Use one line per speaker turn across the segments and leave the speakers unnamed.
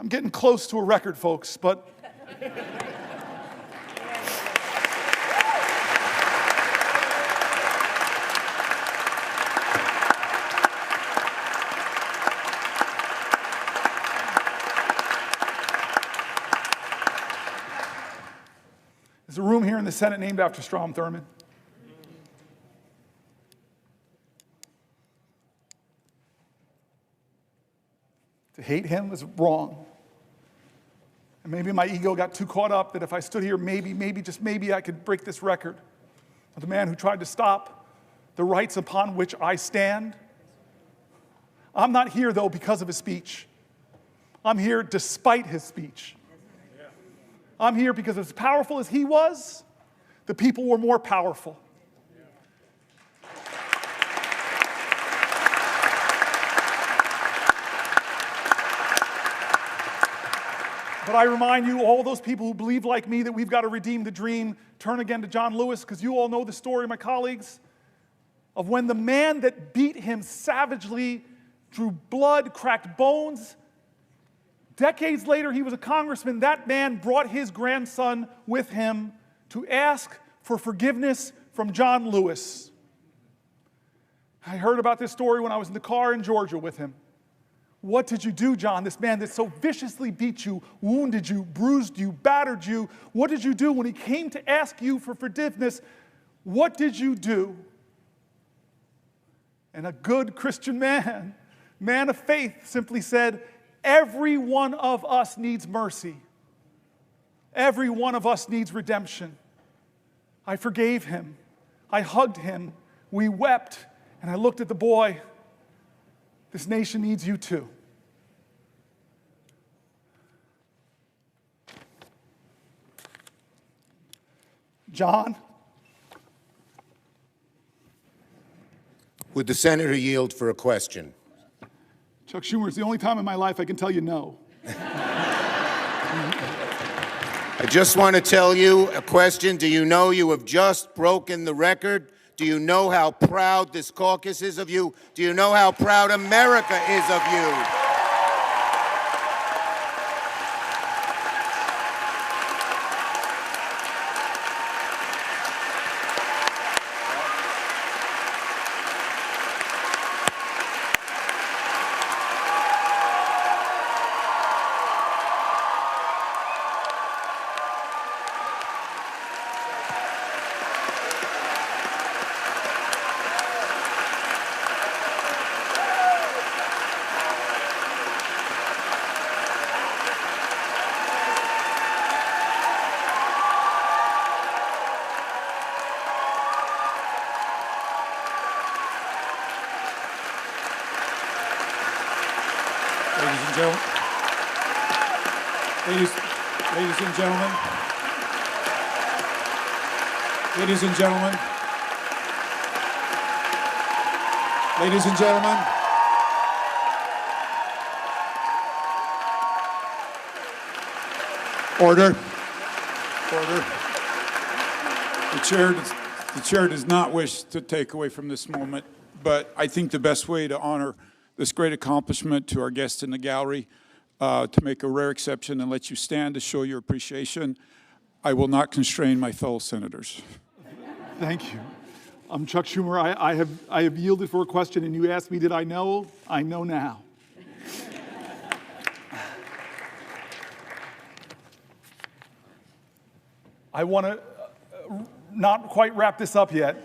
I'm getting close to a record, folks, but there's a room here in the Senate named after Strom Thurmond. To hate him was wrong. And maybe my ego got too caught up that if I stood here, just maybe I could break this record of the man who tried to stop the rights upon which I stand. I'm not here, though, because of his speech. I'm here despite his speech. I'm here because as powerful as he was, the people were more powerful. But I remind you, all those people who believe like me that we've got to redeem the dream, turn again to John Lewis, because you all know the story, my colleagues, of when the man that beat him savagely, drew blood, cracked bones. Decades later, he was a congressman. That man brought his grandson with him to ask for forgiveness from John Lewis. I heard about this story when I was in the car in Georgia with him. What did you do, John? This man that so viciously beat you, wounded you, bruised you, battered you. What did you do when he came to ask you for forgiveness? What did you do? And a good Christian man of faith, simply said, every one of us needs mercy. Every one of us needs redemption. I forgave him. I hugged him. We wept. And I looked at the boy. This nation needs you too. John?
Would the senator yield for a question?
Chuck Schumer, it's the only time in my life I can tell you no.
I just want to tell you a question. Do you know you have just broken the record? Do you know how proud this caucus is of you? Do you know how proud America is of you?
Ladies and gentlemen, order. The chair does not wish to take away from this moment, but I think the best way to honor this great accomplishment to our guests in the gallery, to make a rare exception and let you stand to show your appreciation, I will not constrain my fellow senators.
Thank you. I'm Chuck Schumer. I have yielded for a question, and you asked me, did I know? I know now. I want to not quite wrap this up yet.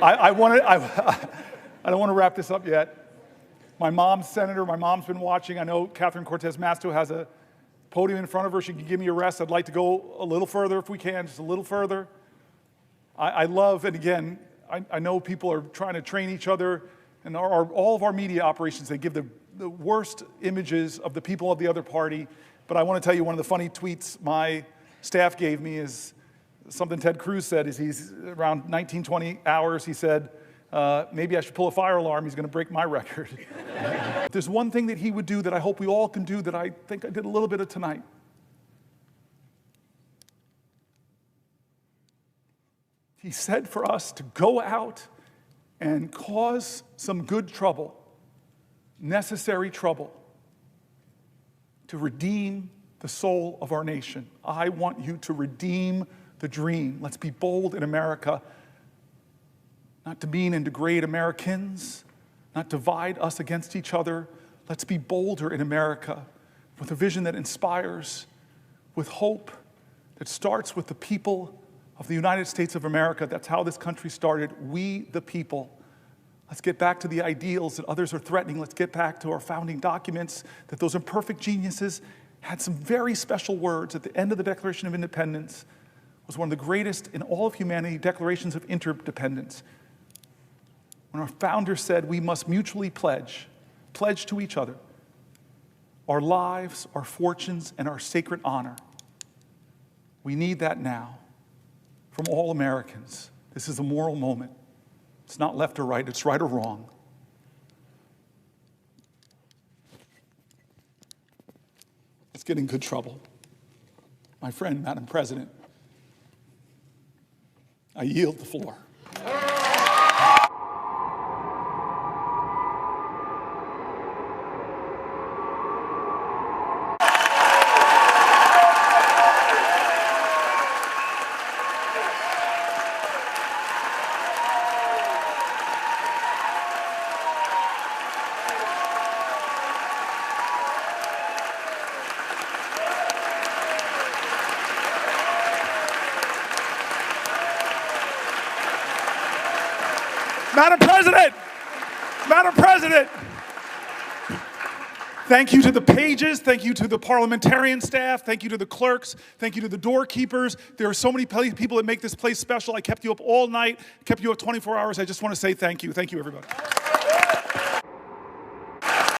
I don't want to wrap this up yet. My mom's senator. My mom's been watching. I know Catherine Cortez Masto has a podium in front of her. She can give me a rest. I'd like to go a little further if we can, just a little further. I love, and again, I know people are trying to train each other, and all of our media operations, they give the worst images of the people of the other party. But I want to tell you, one of the funny tweets my staff gave me is something Ted Cruz said. Is he's around 19, 20 hours, he said, maybe I should pull a fire alarm. He's going to break my record. If there's one thing that he would do that I hope we all can do that I think I did a little bit of tonight. He said for us to go out and cause some good trouble necessary trouble to redeem the soul of our nation. I want you to redeem the dream. Let's be bold in America, not demean and degrade Americans, not divide us against each other. Let's be bolder in America with a vision that inspires, with hope that starts with the people of the United States of America. That's how this country started. We, the people. Let's get back to the ideals that others are threatening. Let's get back to our founding documents, that those imperfect geniuses had some very special words at the end of the Declaration of Independence. It was one of the greatest in all of humanity declarations of interdependence. When our founders said we must mutually pledge to each other our lives, our fortunes, and our sacred honor. We need that now from all Americans. This is a moral moment. It's not left or right, it's right or wrong. Let's get in good trouble. My friend, Madam President, I yield the floor. Madam President, thank you to the pages, thank you to the parliamentarian staff, thank you to the clerks, thank you to the doorkeepers. There are so many people that make this place special. I kept you up all night, kept you up 24 hours. I just want to say thank you. Thank you, everybody.